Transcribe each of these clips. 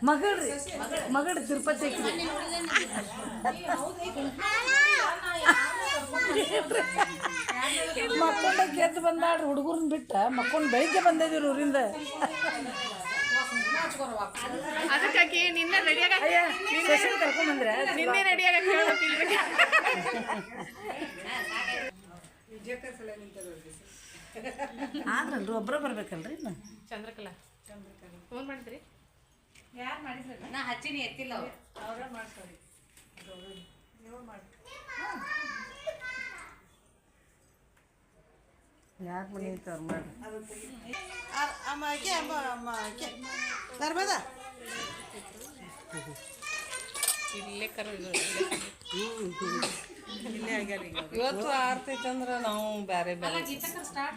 ಮಗಳ್ರಿ ಮಗಳ್ರಿ ತಿರುಪತಿ ಮಕ್ಕೊಂಡ ಗೆದ್ದು ಬಂದಾಡ್ರಿ ಹುಡುಗರನ್ನ ಬಿಟ್ಟ ಮಕ್ಕೊಂಡು ಬೆಳಿಗ್ಗೆ ಬಂದಿದ್ದೀರಿ ಊರಿಂದ ಅದಕ್ಕಾಗಿ ನಿನ್ನೆ ರೆಡಿಯಾಗ ಕರ್ಕೊಂಡ್ಬಂದ್ರೆ ನಿನ್ನೆ ರೆಡಿಯಾಗ ಆದ್ರಲ್ರಿ ಒಬ್ಬರ ಬರ್ಬೇಕಲ್ರಿ ಇನ್ನು ಚಂದ್ರಕಲಾ ಫೋನ್ ಮಾಡಿದ್ರಿ ಯಾರು ಮಾಡಿದ್ರಿ ನಾ ಹಚ್ಚಿನಿ ಎತ್ತಿಲ್ಲ ಅವ್ರ ಮಾಡ್ಕೊಳ್ಳಿ ನೀವು ಮಾಡಿ ಯಾಕೆ ಮನೆ ಐತೆ ಅವ್ರು ಮಾಡಿ ನರ್ಮದಾ ಇಲ್ಲೇ ಕರೋದು ಇವತ್ತು ಆರ್ತೈತೆ ಅಂದ್ರೆ ನಾವು ಬೇರೆ ಬೇರೆ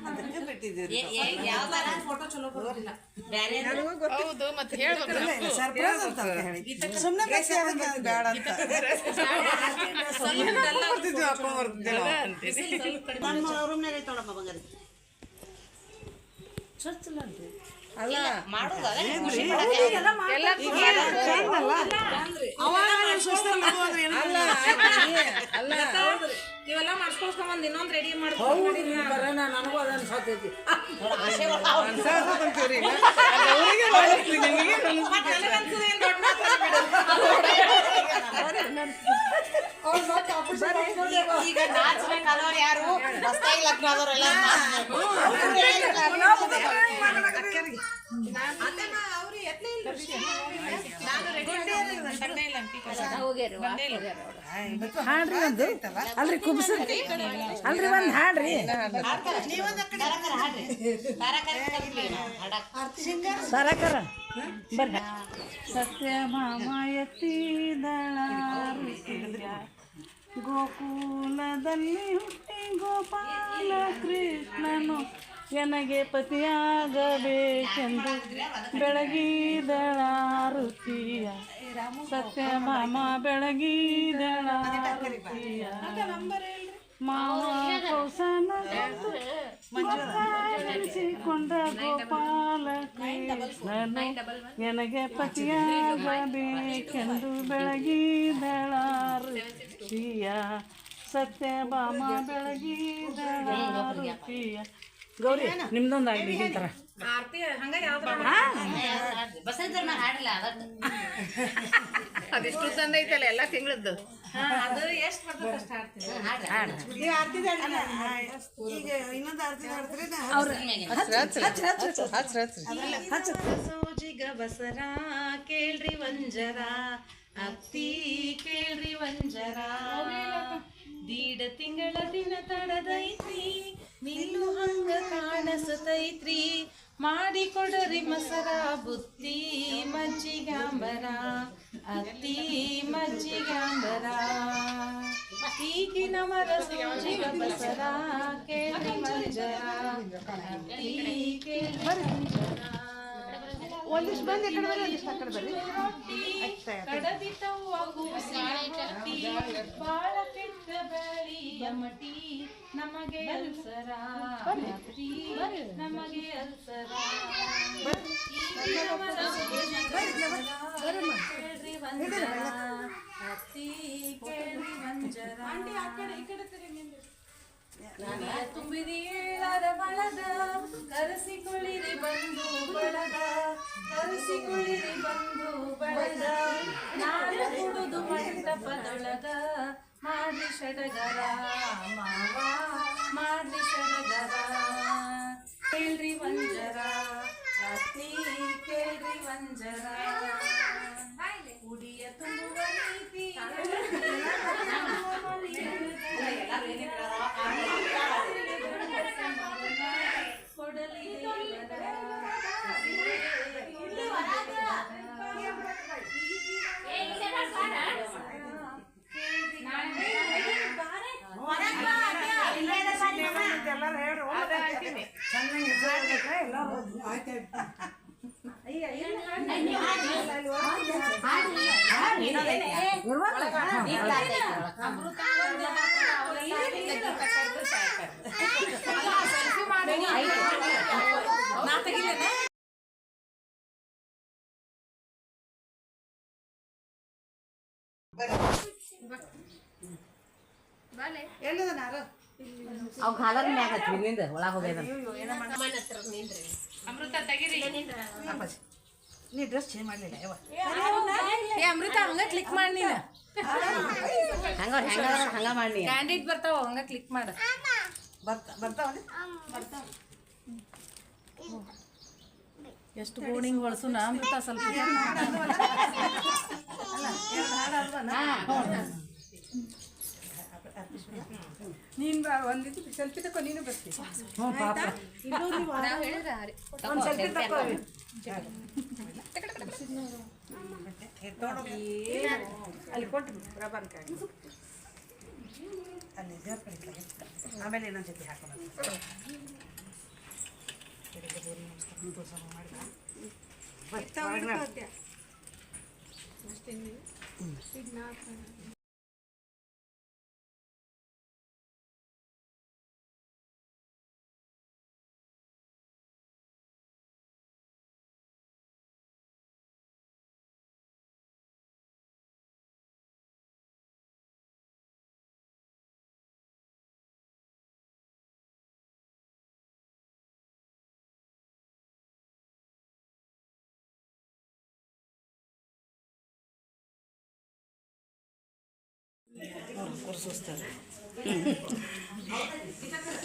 ಅದಕ್ಕೆ ಬಿಟ್ಟಿದ್ದೀವಿ ಫೋಟೋ ಚಲೋ ಬರೋದಿಲ್ಲ ಬೇರೆ ಹೌದು ಮತ್ತೆ ಹೇಳ್ಬೇಕು ಸರ್ಪ್ರೈಸ್ ಅಂತ ಹೇಳಿ ಸುಮ್ಮನೆ ಬೇಡ ಅಂತ ನಮ್ಮ ರೂಮ್ನಾಗ ಐತೋಳಮ್ಮ ಬಂಗಾರ ಚರ್ಚಲ್ಲ ಅಲ್ರಿ ಅಲ್ಲ ಮಾಡೋದ ಇವೆಲ್ಲ ಮಾಡ್ಸ್ಕೊಂಡ್ ಇನ್ನೊಂದು ರೆಡಿ ಬರೋಣ ನನಗೂ ಅದು ಅನ್ಸತೈತಿ ಈಗ ನಾಚಬೇಕಾದವ್ರು ಯಾರು ಹೊಸದಾಗಿ ಲಗ್ನ ಆದವ್ರೆಲ್ಲ ಹಾಡ್ರಿ ಒಂದು ಅಲ್ರಿ ಕುಬ್ಸ ಅಲ್ರಿ ಒಂದು ಹಾಡ್ರಿ ಸರಕರ ಬರ್ರಿ ಸತ್ಯ ಮಾಮ ಎತ್ತಿದಳ ಗೋಕುಲದಲ್ಲಿ ಹುಟ್ಟಿ ಗೋಪಾಲ ಕೃಷ್ಣನು ನನಗೆ ಪತಿಯಾಗಬೇಕೆಂದು ಬೆಳಗಿದಳ ರುಚಿಯ ಸತ್ಯ ಮಾಮ ಬೆಳಗಿದಳ ರುಚಿಯ ಮಾವ ಕೌಸನ ಕೊಂಡ ಗೋಪಾಲ ಕೃಷ್ಣನು ನನಗೆ ಪತಿಯಾಗಬೇಕೆಂದು ಬೆಳಗಿದಳ ರುಚಿಯ ಸತ್ಯ ಭಾಮ ಬೆಳಗಿದಳ ರುಚಿಯ ಗೌರಿ ನಿಮ್ದೊಂದು ಆಗಲಿ ಈಗಿನ ಥರ ಆರ್ತಿ ಹಂಗ ಯಾವ್ದು ಬಸಂತರ್ನ ಹಾಡಿಲ್ಲ ಅದೆಷ್ಟು ತಂದ ಐತಲ್ಲ ಎಲ್ಲ ತಿಂಗಳದ್ದು ಅದು ಎಷ್ಟು ಬರ್ತದೆ ಅಷ್ಟು ಹಾಡ್ತೀನಿ ಈಗ ಇನ್ನೊಂದು ಆರ್ತಿ ಮಾಡ್ತೀರಿ ಸೋಜಿಗ ಬಸರ ಕೇಳ್ರಿ ವಂಜರ ಅತ್ತಿ ಕೇಳ್ರಿ ವಂಜರ ದೀಡ ತಿಂಗಳ ದಿನ ತಡದೈತ್ರಿ ನಿಲ್ಲು ಹಂಗ ಕಾಣಸತೈತ್ರಿ ಮಾಡಿ ಕೊಡರಿ ಮಸರ ಬುತ್ತಿ ಮಜ್ಜಿಗಾಂಬರ ಅತ್ತಿ ಮಜ್ಜಿಗಾಂಬರ ಈಗಿನ ಮರ ಸೋಜಿಗ ಬಸರ ಕೇಳ್ರಿ ವಂಜರ ಅತ್ತಿ ಕೇಳ್ರಿ ವಂಜರ ಒಂದಿಷ್ಟು ಬಂದು ಈ ಕಡೆ ಬರ್ರಿ ಒಂದಿಷ್ಟು ಆ ಕಡೆ ಬರ್ರಿ ಕಡದಿತವ್ವ ಕೂಸಿನ ಹೊಟ್ಟಿ ಬಾಳ ಕೆಟ್ಟ ಬಳಿಯ ಮಟಿ ನಮಗೆ ಅಲ್ಸರ ಅತ್ತಿ ನಮಗೆ ಅಲ್ಸರ ಕೇಳ್ರಿ ವಂಜರ ಅತ್ತಿ ಕೇಳ್ರಿ ವಂಜರ ತುಂಬಿರಿ ಏಳರ ಬಳಗ ಕರೆಸಿಕೊಳ್ಳಿರಿ ಬಂದು ಬಳಗ ಕರೆಸಿಕೊಳ್ಳಿರಿ ಬಂದು ಬಳಗ ನಾನು ಕುಡುದು ಮಂಟಪದೊಳಗ ಮಾಡ್ರಿ ಸಡಗರ ಮಾವ ಮಾಡ್ರಿ ಸಡಗರ ಕೇಳ್ರಿ ವಂಜರ ಅತ್ತಿ ಕೇಳ್ರಿ ವಂಜರ ಉಡಿಯ ತುಂಬುವ ನೀತಿ ಕೊಡಲಿ ಎಲ್ಲರೂ ಹೇಳ್ರಿ ನಾ ತೆಗಿಲೇನೆ ಅವ್ ಹಾಲರ್ ಮ್ಯಾಗ ಹಚ್ವಿ ನಿಂದ ಒಳಗೆ ಹೋಗ್ಯದ ಅಮೃತ ತೆಗೀರಿ ನೀ ಡ್ರೆಸ್ ಚೇಂಜ್ ಮಾಡಲಿಲ್ಲ ಯಾವ ಏ ಅಮೃತ ಹಂಗ ಕ್ಲಿಕ್ ಮಾಡಿ ನೀನು ಹಂಗ ಮಾಡಿ ಕ್ಯಾಂಡಿಡೇಟ್ ಬರ್ತಾವ ಹಂಗ ಕ್ಲಿಕ್ ಮಾಡ ಬರ್ತಾವಲ್ಲ ಎಷ್ಟು ಬೋರ್ಡಿಂಗ್ ಹೊಳಸುನ ಅಮೃತ ಸ್ವಲ್ಪ ನೀನು ಒಂದಿದ್ದು ಸೆಲ್ಫಿ ತಕೋ ನೀನು ಬರ್ತೀವಿ ಹ್ಞೂ ಪಾಪ ಒಂದು ಸೆಲ್ಫಿ ತಕೋ ಅಲ್ಲಿ ಕೊಟ್ಟು ರಬನ್ ಕಾಯಿ ಅಲ್ಲಿ ಆಮೇಲೆ ಇನ್ನೊಂದು ಜೊತೆ ಹಾಕೋಣ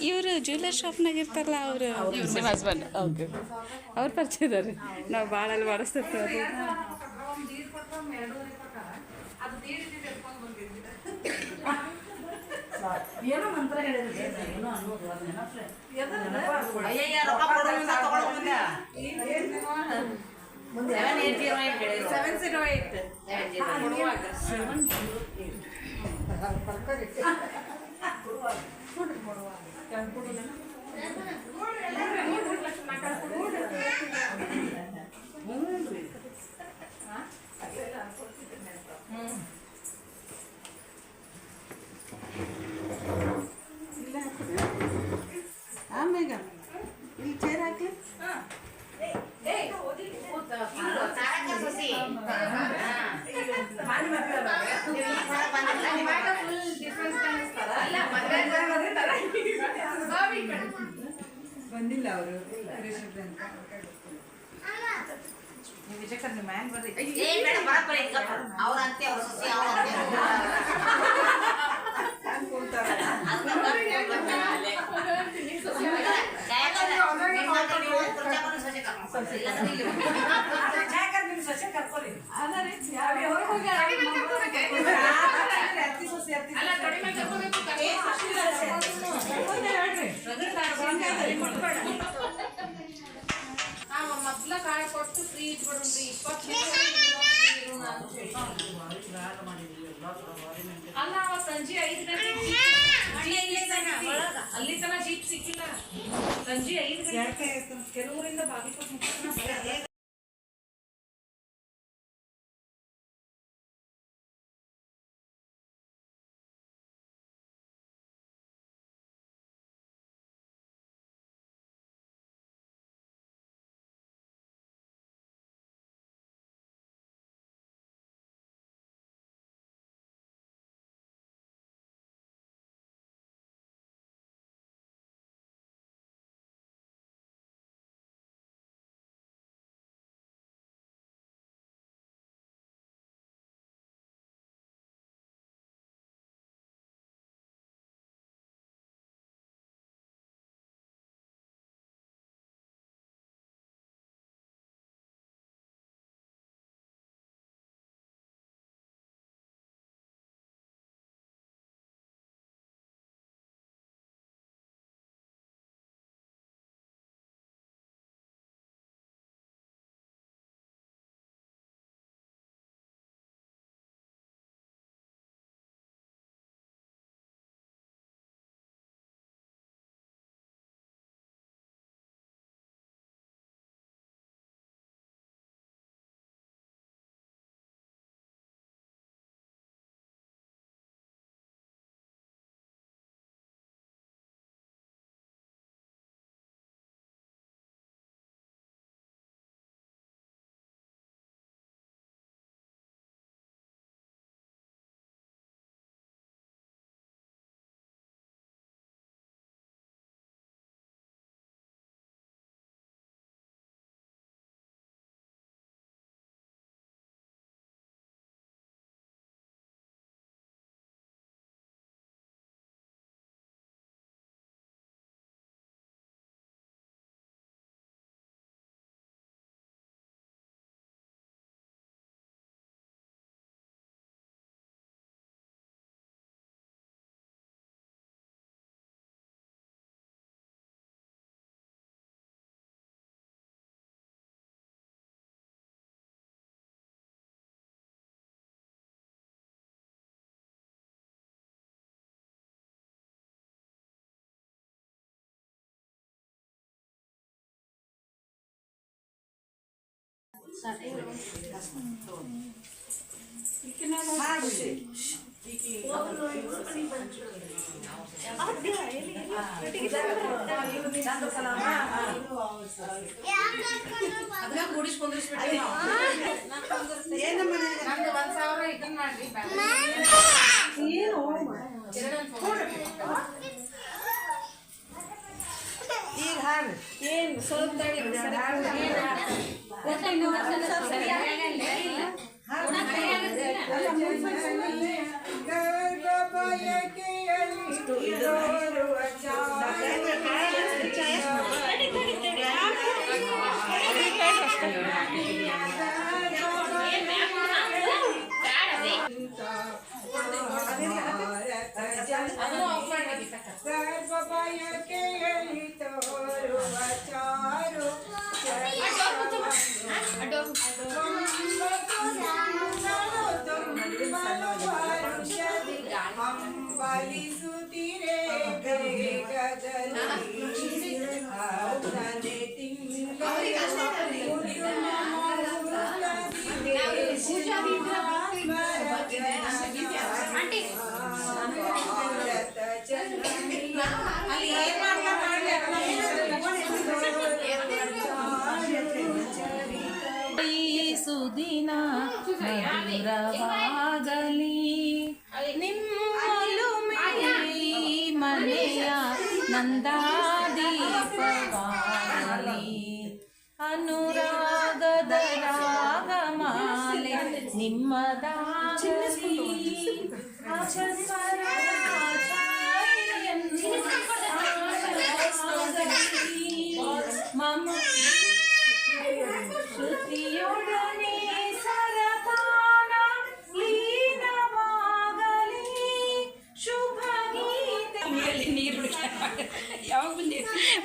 ಇವರು ಜ್ಯುವೆಲ್ಲರ್ ಶಾಪ್ನಾಗ ಇರ್ತಾರಲ್ಲ ಅವರು ನಿಮ್ಮ ಹಸ್ಬೆಂಡ್ ಓಕೆ ಅವ್ರ ಪರಿಚಯ ಇದಾರೆ ನಾವು ಭಾಳ ಅಲ್ಲಿ ಮಾಡಿಸ್ತಿರ್ತೀವಿ ಏನೋ ಮಂತ್ರ ಹೇಳಿದ್ರೆ ಏನೋ ಅನ್ನೋದು ಅಯ್ಯಯ್ಯ ರೊಕ್ಕ ಕೊಡೋ ಮುಂದೆ ತಗೊಳ್ಳೋ ಮುಂದೆ 708 ಆಮೇಲೆ ಇಲ್ಲಿ ಚೇರ್ ಹಾಕಿ ಬಂದಿಲ್ಲ ಅವರು ವಿಜಯಕರ್ ನಿಮ್ಮ ಮ್ಯಾನ್ ಬರ್ರಿ ಅವ್ರ ಅಂತೆ ಅವ್ರ ಸೊಸಿ ಸೊಸೆ ಕರ್ಕೊರಿ ಮೊದ್ಲ ಕಾಯಿ ಕೊಟ್ಟು ಫ್ರೀ ಇಟ್ಬಿಡ್ರಿ ಅಲ್ಲ ಅವ ಸಂಜೆ 5 ಗಂಟೆಗೆ ಅಲ್ಲಿ ತನ ಜೀಪ್ ಸಿಕ್ಕಿಲ್ಲ ಸಂಜೆ 5 ಗಂಟೆ ಕೆಲವರಿಂದ ಬಾಗಿಲು ಅದನ್ನ ಕೂಡಿಸ್ಕೊಂಡ್ರಿಸ್ಬಿಟ್ಟು ನಮ್ದು 1,000 ಇದನ್ನ ಮಾಡ್ರಿ ಈಗ ಹಾಡು ಏನು ಸ್ವಲ್ಪ ತಡಿ ಸುದಿನ ಮಧುರವಾಗಲಿ ನಿಮ್ಮಲು ಮೇಲಿ ಮನೆಯ ನಂದಾದೀಪವಾಗಲಿ ಅನುರಾಗದ ರಾಗಮಾಲೆ ನಿಮ್ಮದಾಗಲಿ ಮಮ ಶ್ರುತಿಯೊಡನೆ ಸರತಾನ ಲೀನವಾಗಲಿ ಶುಭ ಗೀತೆ ನೀರು ಯಾವಾಗ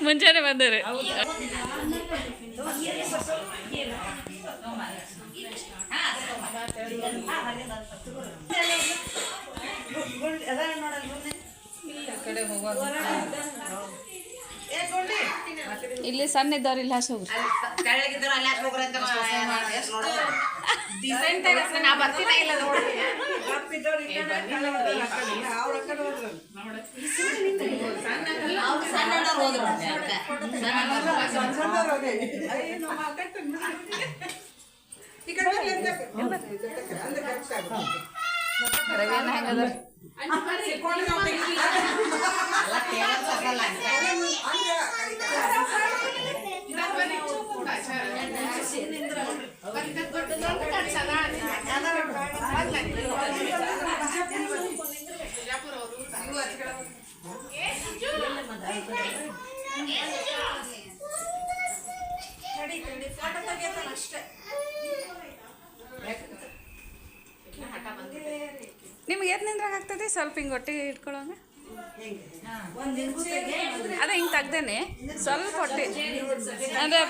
ಮುಂಚೆನೆ ಬಂದರು. ಕಡೆ ಹೋಗೋದು ಇಲ್ಲಿ ಸಣ್ಣ ಇದ್ದವ್ರು ಇಲ್ಲಿ ಹಾಸಿ ಹೋಗ್ರಿ. ನಾ ಬರ್ತೀನಿ ಇಲ್ಲ ನೋಡಿ ರವಿಯನ್ನ ಹೆಂಗದ ನಿಮ್ಗೆ ಏತ್ ನಿಂದ್ರಾಗ ಆಗ್ತದೆ ಸ್ವಲ್ಪ ಹಿಂಗೆ ಒಟ್ಟಿಗೆ ಇಟ್ಕೊಳ್ಳೋಂಗ ಅದೇ ಹಿಂಗೆ ತೆಗ್ದೇನೆ ಸ್ವಲ್ಪ ಹೊಟ್ಟೆ ಅಂದರೆ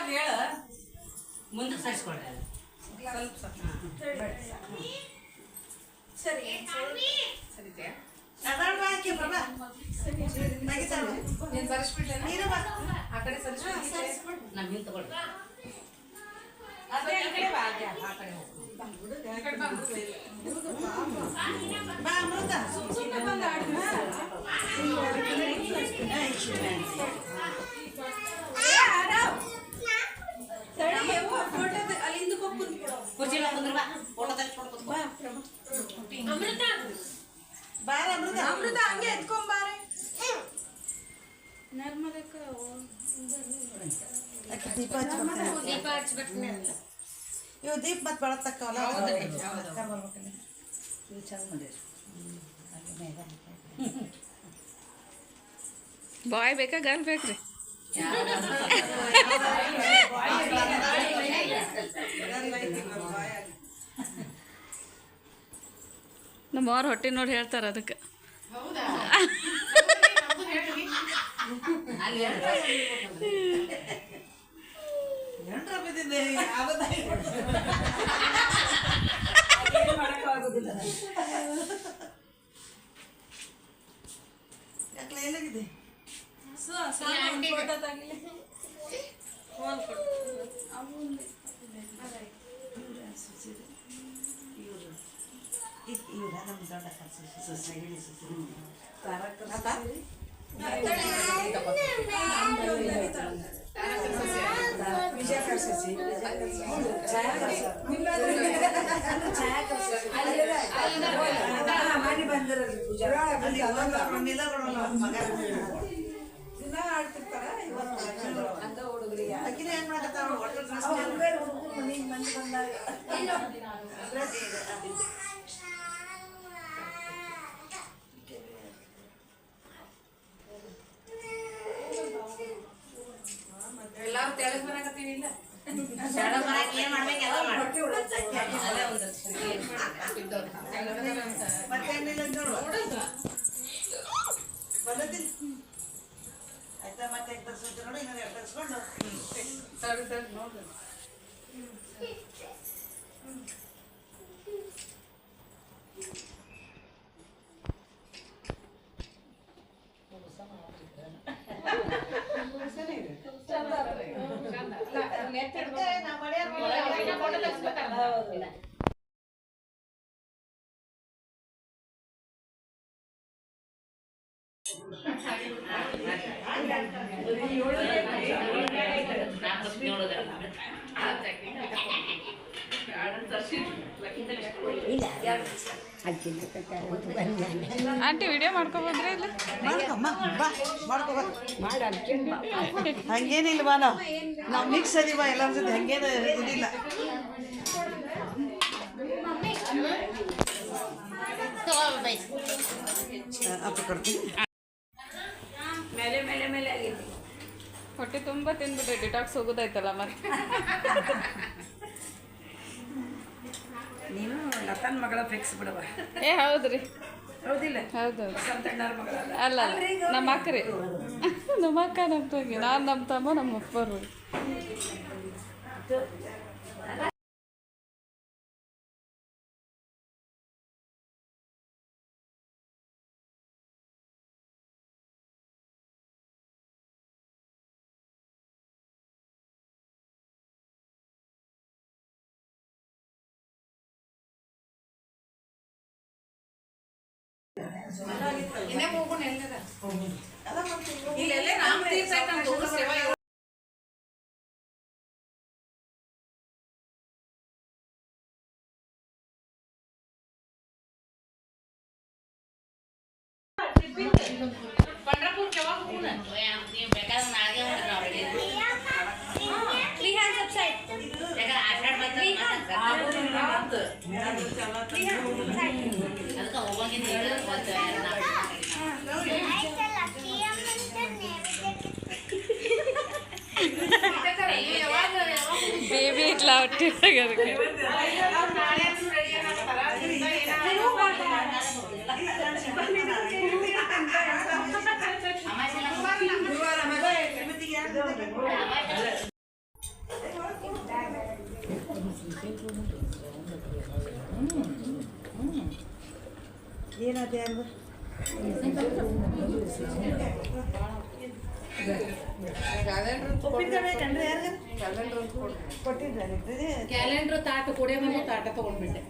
ಮುಂದೆ ಸರಿಸ್ಕೊಳ್ಳಿ ನೀನು ಸರಿಸ್ಬಿಡ್ಲೆ ಆ ಕಡೆ ಸರಿಸ್ಬಿಟ್ಟು ನಮ್ಮ ಹಿಂದೆ ತಗೊಳ್ಳಿ ಕುರ್ಚಿ ಕುಂದ್ರ ಬಾ ಫೋಟೋ ತೆಗೆಸ್ಕೊಂಡು ಅಮೃತ ಹಂಗೆ ಎತ್ಕೊಂಬಾರೆ. ದೀಪ ಹಚ್ಬಿಡ್ತೀನಿ. ಇವು ದೀಪ ಮತ್ತೆ ಬಳತಕ್ಕವಲ್ಲ ಬಾಯ್ ಬೇಕಾ ಗರ್ಲ್ ಬೇಕ್ರಿ? ನಮ್ಮ ಅವ್ರ ಹೊಟ್ಟೆ ನೋಡಿ ಹೇಳ್ತಾರೆ ಅದಕ್ಕೆ. ಎಲ್ಲಗಿದೆ ಇವ್ರ ನಮ್ಮ ದೊಡ್ಡ ಸಸಿ ನೆಗಡಿ ಸಸಿ ವಿಜಯಕರ್ ಸಸಿ ಮನೆ ಬಂದಿರಲಿ ಪೂಜಾ ದಿನ ಆಡ್ತಿರ್ತಾರ ಅಂತ ಹುಡುಗರಿ ಅಕ್ಕಿನ ಏನ್ ಮಾಡಕತ್ತಾವ ಮಂದಿ ಬಂದಾಗ ಎಲ್ಲಾರು ತೆಳಗ್ ಬರಾಕತ್ತೀವಿ ಇಲ್ಲ ಏನ್ ಮಾಡ್ಬೇಕೆಲ್ಲ ಮತ್ತೇನಿಲ್ಲ ನೋಡು ಬಲ್ಲದಿಲ್ಲ ಆಯ್ತಾ ಮತ್ತೆ ತರ್ಸ್ಕೊಂತ ನೋಡಿ ಇನ್ನೊಂದು ತರ್ಸ್ಕೊಂಡು ಸರಿ ನೋಡ್ರಿ ಆಂಟಿ ವಿಡಿಯೋ ಮಾಡ್ಕೊಬೋದ್ರಿ ಇಲ್ಲ ಹಂಗೇನಿಲ್ವಾ ನಾವು ಮಿಕ್ಸ್ ಅದೀವ ಎಲ್ಲರ ಜೊತೆ ಹಂಗೇನು ಇದಿಲ್ಲ ಅಪ್ಪ ಕೊಡ್ತೀನಿ ಹೊಟ್ಟೆ ತುಂಬ ತಿಂದ್ಬಿಟ್ರೆ ಡಿಟಾಕ್ಸ್ ಹೋಗೋದಾಯ್ತಲ್ಲ ಮತ್ತೆ ನೀನು ಲತನ್ ಮಗಳ ಫಿಕ್ಸ್ ಬಿಡವ ಏ ಹೌದ್ರಿ ಹೌದಿಲ್ಲ ಹೌದು ಸಂತಣ್ಣವ್ರ ಮಗಳ ಅಲ್ಲ ನಮ್ಮ ಅಕ್ಕರಿ ನಮ್ಮ ಅಕ್ಕ ನಮ್ಮ ತಂಗಿ ನಾನು ನಮ್ಮ ತಮ್ಮ ನಮ್ಮ ಅಪ್ಪರು ಇನ್ನೇ ಹೋಗೋಣ ಎಲ್ಲದ ಇಲ್ಲೆಲ್ಲೇ ನಾಮ ತೀರ್ಥ ಆಯ್ತು ನಮ್ಮ ದೊಡ್ಡ ಸೇವಾ ಪಂಡ್ರಪುರಕ್ಕೆ ಯಾವಾಗ ಹೋಗೋಣ ನೀವು ಬೇಕಾದ್ರೆ ನಾಳೆಗೆ ಬೇಬಿ ಇಟ್ಲ ಹೊಟ್ಟಿದಾಗ ಅದಕ್ಕೆ ಏನಾದೆ ಅಲ್ವ ಕ್ಯಾಲೆಂಡರ್ ತಾಟ ಕೊಡೆ ಬಂದು ತಾಟ ತಗೊಂಡ್ಬಿಟ್ಟೆ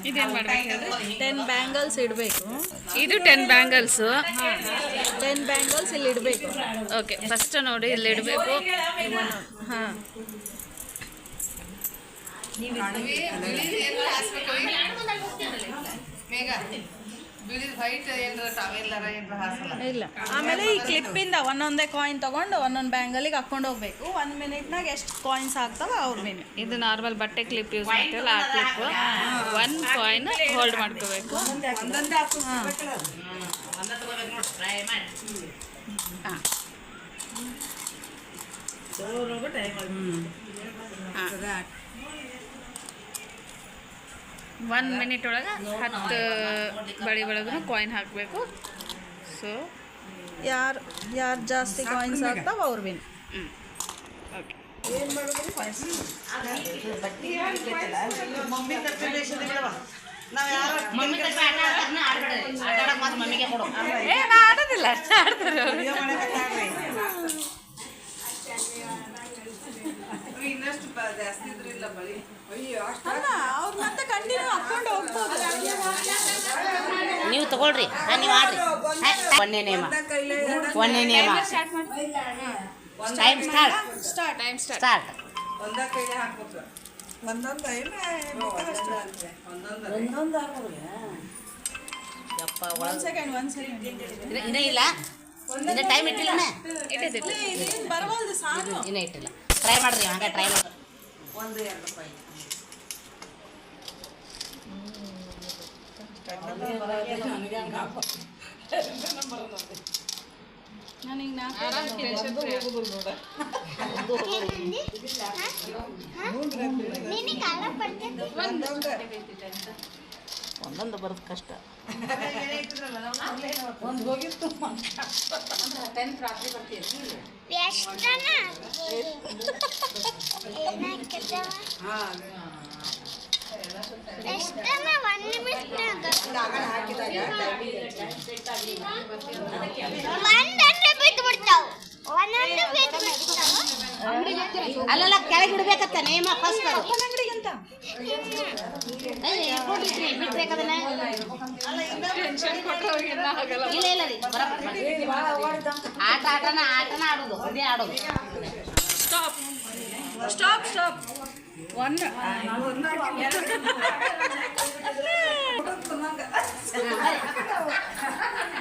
ಇದೇನು ಮಾಡ್ಬೇಕು 10 ಬ್ಯಾಂಗಲ್ಸ್ ಇಡಬೇಕು. ಇದು 10 ಬ್ಯಾಂಗಲ್ಸು 10 ಬ್ಯಾಂಗಲ್ಸ್ ಇಲ್ಲಿ ಇಡಬೇಕು. ಓಕೆ ಫಸ್ಟ್ ನೋಡಿ ಇಲ್ಲಿ ಇಡಬೇಕು ಹಾಂ ಇಲ್ಲ. ಆಮೇಲೆ ಈ ಕ್ಲಿಪ್ಪಿಂದ ಒಂದೊಂದೇ ಕಾಯಿನ್ ತಗೊಂಡು ಒಂದೊಂದು ಬ್ಯಾಂಗಲಿಗೆ ಹಾಕೊಂಡು ಹೋಗ್ಬೇಕು. 1 ಮಿನಿಟ್ನಾಗ ಎಷ್ಟು ಕಾಯಿನ್ಸ್ ಆಗ್ತಾವ ಅವ್ರ ಮೇಲೆ. ಇದು ನಾರ್ಮಲ್ ಬಟ್ಟೆ ಕ್ಲಿಪ್ ಯೂಸ್ ಮಾಡ್ತೀವಲ್ಲ ಆ ಕ್ಲಿಪ್ 1 ಕಾಯಿನ್ ಹೋಲ್ಡ್ ಮಾಡ್ಕೋಬೇಕು. ಹಾಂ 1 ಮಿನಿಟ್ ಒಳಗೆ 10 ಬಳಿ ಒಳಗೂ ಕಾಯಿನ್ ಹಾಕಬೇಕು. ಸೊ ಯಾರು ಜಾಸ್ತಿ ಕಾಯಿನ್ಸ್ ಆಗ್ತಾವ ಅವ್ರ ವಿನ್. ಓಕೆ ಏನು ಮಾಡೋದು ಬಟ್ಟಿ ಮಮ್ಮಿ ತಪ್ಪಿಲ್ಲ ನಾವ್ ಯಾರು ಏ ನಾ ಆಡೋದಿಲ್ಲ ಆಡ್ತಾರೆ ಅವ್ರು. ವಿಡಿಯೋ ಮಾಡಕತ್ತಾಳ್ರಿ. ಇನ್ನಷ್ಟು ಜಾಸ್ತಿ ಇದ್ರಿಲ್ಲ ಬಳಿ. ಅಲ್ಲ ಅವ್ರು ಮತ್ತೆ ಕಂಟಿನ್ಯೂ ಹಾಕೊಂಡು ಹೋಗ್ಬೋದು. ನೀವು ತಗೊಳ್ರಿ ನೀವು ಆಡ್ರಿ ಒಂದೇ ನೇಮ ಒಂದೇ ನೇಮ ಟೈಮ್ ಸ್ಟಾರ್ಟ್ ಒಂದ ಕೈಲೇ ಹಾಕ್ಬೇಕು. ಒಂದೊಂದು ಒಂದೊಂದು ಯಪ್ಪ ಒಂದ್ ಸೆಕೆಂಡ್ ಇನ್ನೂ ಇಲ್ಲ ಇನ್ನೂ ಟೈಮ್ ಇಟ್ಟಿಲ್ಲ ಬರವಲ್ದು ಸಾಕು. ಇನ್ನೂ ಇಟ್ಟಿಲ್ಲ ಟ್ರೈ ಮಾಡ್ರಿ ಹಂಗೆ ಟ್ರೈ ಮಾಡಿ 1-2 ರೂಪಾಯಿ. ನನಗೆ ನಾಲ್ಕು ಒಂದೊಂದು ಬರೋದು ಕಷ್ಟ ಒಂದು ಹೋಗಿತ್ತು ಅಲ್ಲೆಲ್ಲ ಕೆಳಗೆ ಇಡ್ಬೇಕತ್ತ ನೇಮ ಫಸ್ಟ್ ಅಂಗಡಿಗಂತ ಇಲ್ಲ ಇಲ್ಲ ರೀ ಆಟನ ಆಡೋದು ಅದೇ ಆಡೋದು ಸ್ಟಾಪ್ ಒನ್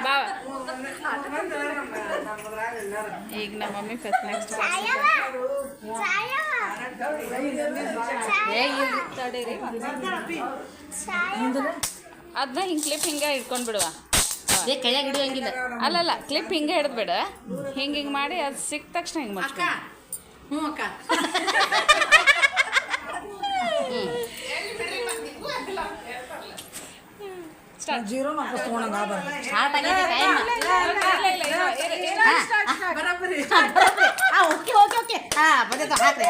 ಬಾವ ಈಗ ನಮ್ಮ ಮಮ್ಮಿ ಫಸ್ಟ್ ನೆಕ್ಸ್ಟ್ ಅದನ್ನ ಹಿಂಗೆ ಕ್ಲಿಪ್ ಹಿಂಗೆ ಇಟ್ಕೊಂಡು ಬಿಡುವ ಕೈಯಾಗ ಹಿಡಿಯೋಂಗಿಲ್ಲ ಅಲ್ಲಲ್ಲ ಕ್ಲಿಪ್ ಹಿಂಗೆ ಹಿಡಿದ್ಬಿಡ ಹಿಂಗೆ ಮಾಡಿ ಅದು ಸಿಕ್ಕ ತಕ್ಷಣ ಹಿಂಗೆ ಮುಚ್ಕೊ ಹ್ಞೂ ಅಕ್ಕ ಜೀರೋ ಮಕ್ಕಳು ತೊಗೊಂಡಂಗ ಸ್ಟಾರ್ಟ್ ಆಗಿದೆ ಟೈಮ್ ಓಕೆ ಓಕೆ ಓಕೆ ಬಂದಿತ್ತು ಹಾಕ್ರಿ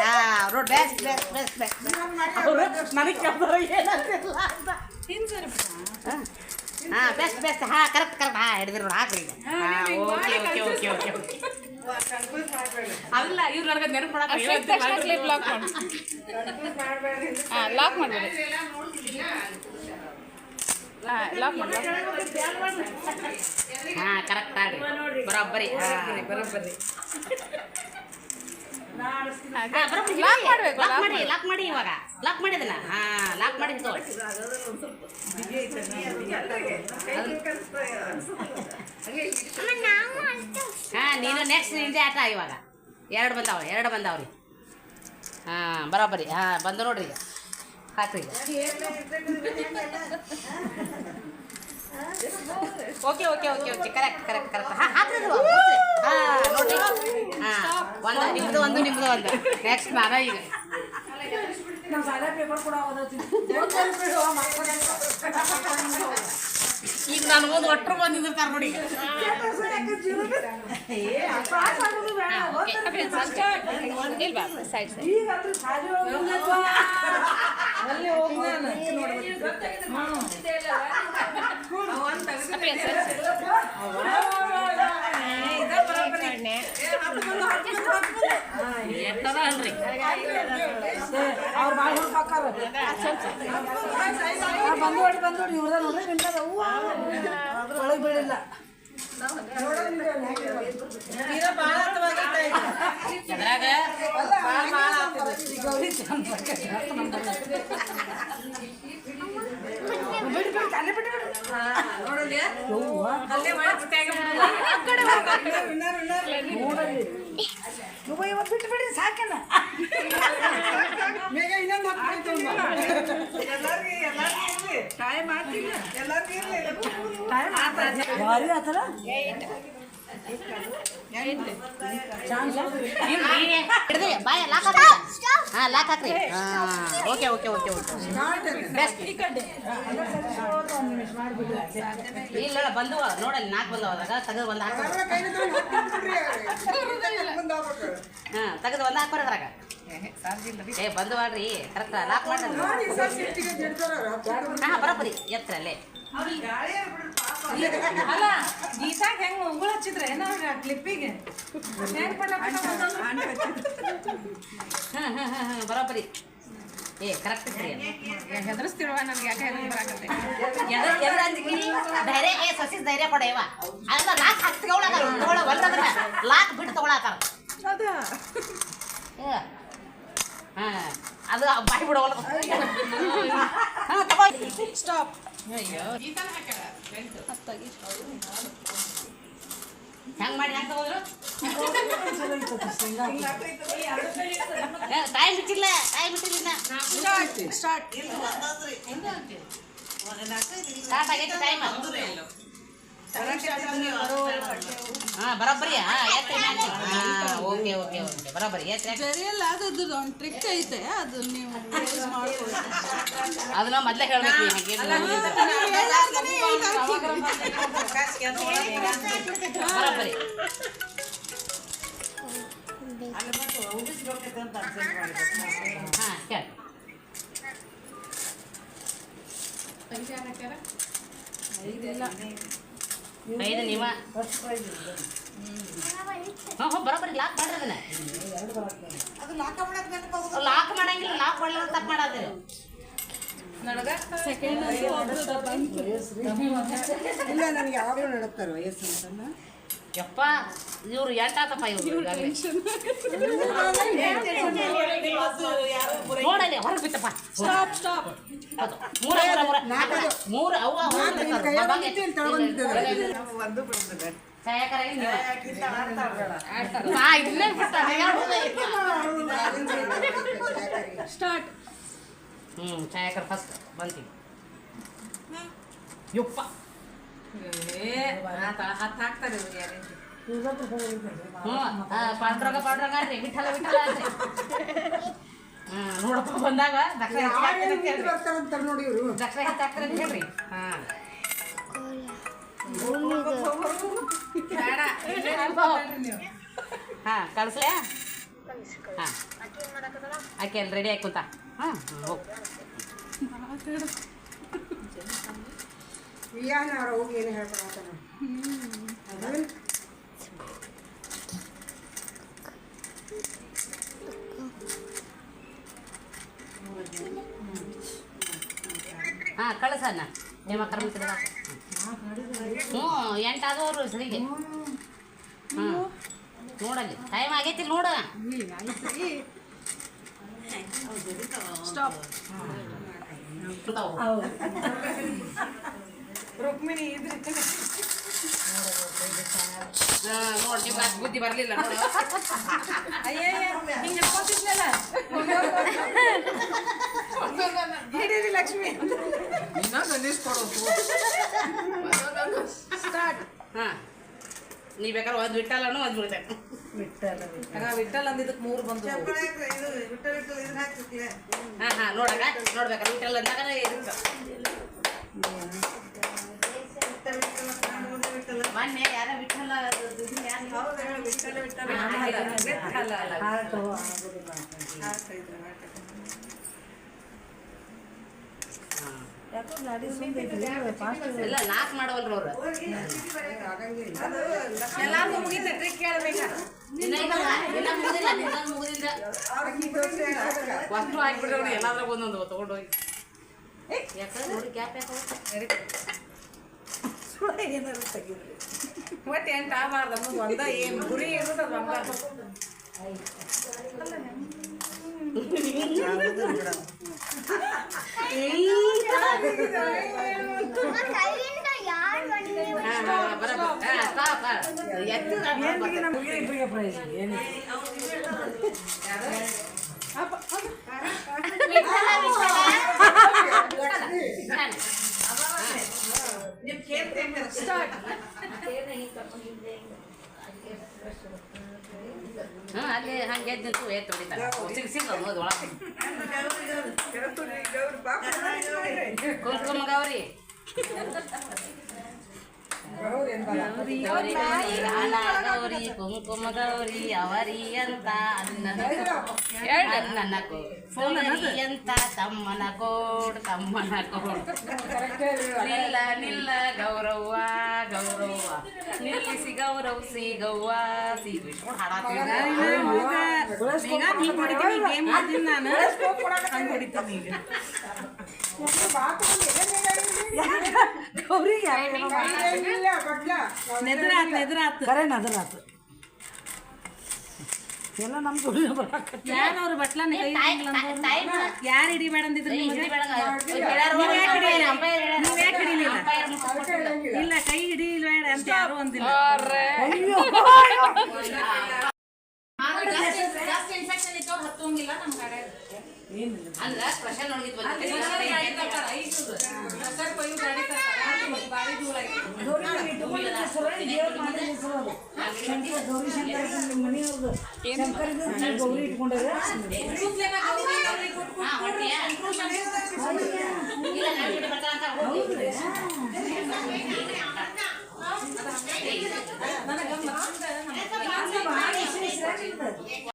road best best best best ನನಗೆ ಕೇಳ್ತಾರೆ ಏನಂತಿಲ್ಲ ಅಂತ ಬೆಸ್ಟ್ ಬೆಸ್ಟ್ ಕರೆಕ್ಟ್ ಕರೆಕ್ಟ್ ಹಿಡಿದಿರು ಹಾಕ್ರಿ ಈಗ okay okay okay okay okay ಅಲ್ಲ ಇವ್ರು ನನಗೆ ನೆನಪು ಸಿಕ್ಕ ತಕ್ಷಣ ಕ್ಲಿಪ್ ಲಾಕ್ ಮಾಡಿ ಲಾಕ್ ಮಾಡಿಬಿಡಿ ಲಾಕ್ ಮಾಡಿ ಕರೆಕ್ಟ್ ಆಡ್ರಿ ಬರೋಬ್ಬರಿ ಬರೋಬ್ಬರಿ ಲಾಕ್ ಮಾಡಬೇಕು ಲಾಕ್ ಮಾಡಿ ಇವಾಗ ಲಾಕ್ ಮಾಡಿದನ ಲಾಕ್ ಮಾಡಿದ್ದು ನೀನು ನೆಕ್ಸ್ಟ್ ನಿಂದೆ ಆಟ ಇವಾಗ ಎರಡು ಬಂದಾವ್ರಿ ಬರೋಬ್ಬರಿ ಬಂದು ನೋಡ್ರಿ ಈಗ ಹಾಕ್ರಿ okay okay okay okay correct correct correct ಹಾಕ್ರಿ ನೋಡ್ರಿ ಒಂದು ನಿಮ್ದು ನೆಕ್ಸ್ಟ್ ನಾನು ಈಗ ಈಗ ನಾನು ಒಂದು ಒಟ್ಟರು ಬಂದಿರ್ತಾರೆ ನೋಡಿ ಇಲ್ವಾ ಸೈಡ್ ಎಷ್ಟದ ಅಲ್ರಿ ಅವ್ರು ಭಾಳ ಹುಡ್ಕಾಕಾರ ಬಂದೋಡಿ ಇವ್ರದ ನೋಡ್ರಿ ನಿಂತದ ಒಳಗೆ ಬೀಳಿಲ್ಲ ಅದ್ರಾಗ ಗೌರಿ ಚಂದ ಬಿಟ್ಟು ಬಿಡಿ ಸಾಕಲ್ಲ ಮೇಗ ಇನ್ನೊಂದು ಭಾರಿ ಆತರ ಬಾಯ ಲಾಕ್ ಹಾಕ್ರಿ ಲಾಕ್ ಹಾಕ್ರಿ okay okay okay okay best ಇಲ್ಲ ಬಂದವ ನೋಡಲ್ಲಿ 4 ಬಂದವ ಅದಾಗ ತೆಗೆದು ಒಂದು ಹಾಕ್ರಿ ತೆಗೆದು ಒಂದು ಹಾಕ್ಬಾರ ಅದ್ರಾಗ ಏ ಬಂದು ಮಾಡ್ರಿ ಕರೆಕ್ಟ್ ಲಾಕ್ ಮಾಡ್ರಿ ಹಾಂ ಬರೋಬ್ಬರಿ ಎತ್ತರ ಅಲ್ಲೇ ಅಲ್ಲ ಗೀತಾಗ ಹೆಂಗ್ ಉಗುಳು ಹಚ್ಚಿದ್ರೆ ಏನೋ ಕ್ಲಿಪ್ಪಿಗೆ ಹೆಂಗ್ ಬರೋಬ್ಬರಿ ಏ ಕರೆಕ್ಟ್ ಹೆದರ್ಸ್ತಿರುವ ನನ್ಗೆ ಯಾಕೆ ಬರಾಕತ್ತೆ ಧೈರ್ಯ ಏ ಸೊಸಿಸ್ ಧೈರ್ಯ ಕೊಡೇವ ಅಲ್ಲ ಲಾಕ್ ಹಾಕಿ ತಗೊಳ್ಳೋದನ್ನ ಲಾಕ್ ಬಿಟ್ಟು ತಗೊಳತ್ತಾರ ಹಾಂ ಅದು ಬಾಯಿ ಬಿಡೋಲ್ಲ ಹಾಂ ತಗೋ ಸ್ಟಾಪ್ ಹೆಂಗೆ ಮಾಡಿ ಹೆಂಗೆ ತಗೋದ್ರು ಟೈಮ್ ಬಿಟ್ಟಿಲ್ಲ ಸ್ಟಾರ್ಟ್ ಸ್ಟಾರ್ಟ್ ಆಗೈತೆ ಟೈಮ್ ಹಾಂ ಬರೋಬ್ಬರಿ ಹಾಂ ಎತ್ತಿ ಹಾಂ ಓಕೆ ಓಕೆ ಓಕೆ ಬರೋಬ್ಬರಿ ಎತ್ತಿ ಜರಿಯಲ್ಲ ಅದು ಒಂದು ಟ್ರಿಕ್ ಐತೆ ಅದು ನೀವು ಯೂಸ್ ಮಾಡ್ಬೋದು ಅದನ್ನ ಮೊದಲೇ ಹೇಳ್ಬೇಕು ಬರೋಬ್ಬರಿ ಹಾಂ ಕೇಳಿ 5 ನೀವ ಹಾಂ ಬರೋಬ್ಬರಿ ಲಾಕ್ ಮಾಡ್ರಿ ಅದನ್ನ ಲಾಕ್ ಮಾಡಂಗಿಲ್ಲ ಲಾಕ್ ಮಾಡಲಿಲ್ಲ ತಪ್ಪು ಮಾಡೋದಿಲ್ಲ ಸೆಕೆಂಡ್ ಇಲ್ಲ ನನಗೆ ಯಾವಾಗಲೂ ನಡಕ್ತಾರೆ ವಯಸ್ಸು ಅಂತಂದ ಯಪ್ಪ ಇವ್ರು ಎಂಟಾತಪ್ಪ ಇವ್ರು ನೋಡಲಿ ಹೊರಗೆ ಬಿತ್ತಪ್ಪ ಸ್ಟಾಪ್ ಸ್ಟಾಪ್ ಮೂರು ಅವು ಸ್ಟಾರ್ಟ್ ಛಾಯಾಕರ್ ಫಸ್ಟ್ ಬಂತೀವಿ ಯಪ್ಪ ಹತ್ತು ಹಾಕ್ತಾರೆ ಪಾಂಡ್ರಂಗ ಅನ್ರಿ ವಿಠಲ ವಿಠಲ ಅನ್ರಿ ನೋಡಪ್ಪ ಬಂದಾಗ ದಕ್ಷಿಣ ನೋಡಿ ಇವರು ದಕ್ಷಿಣ ಹಾಕ್ತಾರೆ ಅಂತ ಹೇಳ್ರಿ ಹಾಂ ಕಳಿಸ್ಲೇ ಹಾಂ ಆಕೆ ಅಲ್ಲಿ ರೆಡಿ ಆಯ್ಕೊಂತ ಹಾಂ ಹೋಗಿ ಅವ್ರ ಹೋಗಿ ಏನು ಹೇಳ್ತಾರೆ ಹಾಂ ಕಳಿಸಣ್ಣ ನಿಮ್ಮ ಕರ್ಮ ಹ್ಞೂ ಎಂಟಾದವರು ಸರಿಗೆ ಹ್ಞೂ ನೋಡಲ್ಲಿ ಟೈಮ್ ಆಗೈತಿ ನೋಡ ಸ್ಟಾಪ್ ರುಕ್ಮಿಣಿ ಇದ್ರೆ ನೋಡಿ ನೀವು ಅದು ಬುದ್ಧಿ ಬರಲಿಲ್ಲ ನೋಡಿ ಅಯ್ಯಯ್ಯ ಹಿಂಗೆ ಹೇಳ್ಕೊತಿದ್ನಲ್ಲ ಹಿಡೀರಿ ಲಕ್ಷ್ಮಿ ಸ್ಟಾರ್ಟ್ ಹಾಂ ನೀ ಬೇಕಾದ್ರೆ ಒಂದು ಬಿಟ್ಟಲ್ಲನು ಒಂದು ಬಿಡ್ಬೇಕು ವಿಠಲ್ ಅಂದಿದ್ದಕ್ಕೆ 3 ಬಂದು ಹಾಂ ಹಾಂ ನೋಡ್ಬೇಕಾರೆ ಬಿಟ್ಟಲ್ಲ ಅಂದಾಗ ಮೊನ್ನೆ ಯಾರ ಬಿಟ್ಟಲ್ಲ ಎಲ್ಲ ಲಾಕ್ ಮಾಡವಲ್ರಿ ಅವ್ರು ಎಲ್ಲಾರ್ಗೂ ಮುಗಿತೈತ್ರಿ ಕೇಳ್ಬೇಕ ಇನ್ನ ಮುಗಿದಿಲ್ಲ ನಿನ್ನೊಂದು ಮುಗಿದಿಲ್ಲ ವಸ್ತು ಹಾಕ್ಬಿಟ್ರೆ ಅವ್ರು ಎಲ್ಲಾದ್ರಾಗ ಒಂದೊಂದು ತೊಗೊಂಡು ಹೋಗಿ ಯಾಕಂದ್ರೆ ನೋಡಿ ಕ್ಯಾಪ್ ಯಾಕೆ ಏನಾರು ತೆಗಿದ್ರಿ ಒಟ್ಟು 8 ಆಗಬಾರ್ದು ನಮ್ಗೆ ಒಂದ ಏನು ಗುರಿ ಇರೋದು ಅದು ಒಂದ ಹಾಂ ಅಲ್ಲಿ ಹಂಗೆ ಎದ್ದು ಎತ್ತು ಹೊಡಿತಾರೆ ಸಿಗ್ತಾವೆ ನೋಡಿ ಒಳಗೆ ಕುಂಕುಮ ಗೌರಿ ಗೌರಿ ಗಾನ ಗೌರಿ ಕುಂಕುಮ ಗೌರಿ ಅವರಿ ಅಂತ ನನ್ನ ಕೋರಿ ಅಂತ ತಮ್ಮನ ಕೋಡ್ ನಿಲ್ಲ ನಿಲ್ಲ ಗೌರವ್ವ ಗೌರವ್ವ ನಿಲ್ಲಿಸಿ ಗೌರವ್ಸಿ ಗವ್ವ ಸಿ ವಿಷ್ಣು ಕರೆ ನದರಾತು ಎಲ್ಲ ನಮ್ದು ಯಾರವ್ರು ಬಟ್ಲ ಯಾರು ಹಿಡಿಬೇಡ ಅಂದಿದ್ರು ಇಲ್ಲ ಕೈ ಹಿಡಿಬೇಡ ಅಂತ ಯಾರು ಅಂದಿಲ್ಲ ಅಂದ್ರ ಸ್ಪೆಷಲ್ ನೋಡಿದ್ವಿ ಗೌರಿ ಇಟ್ಕೊಂಡ್ರೆ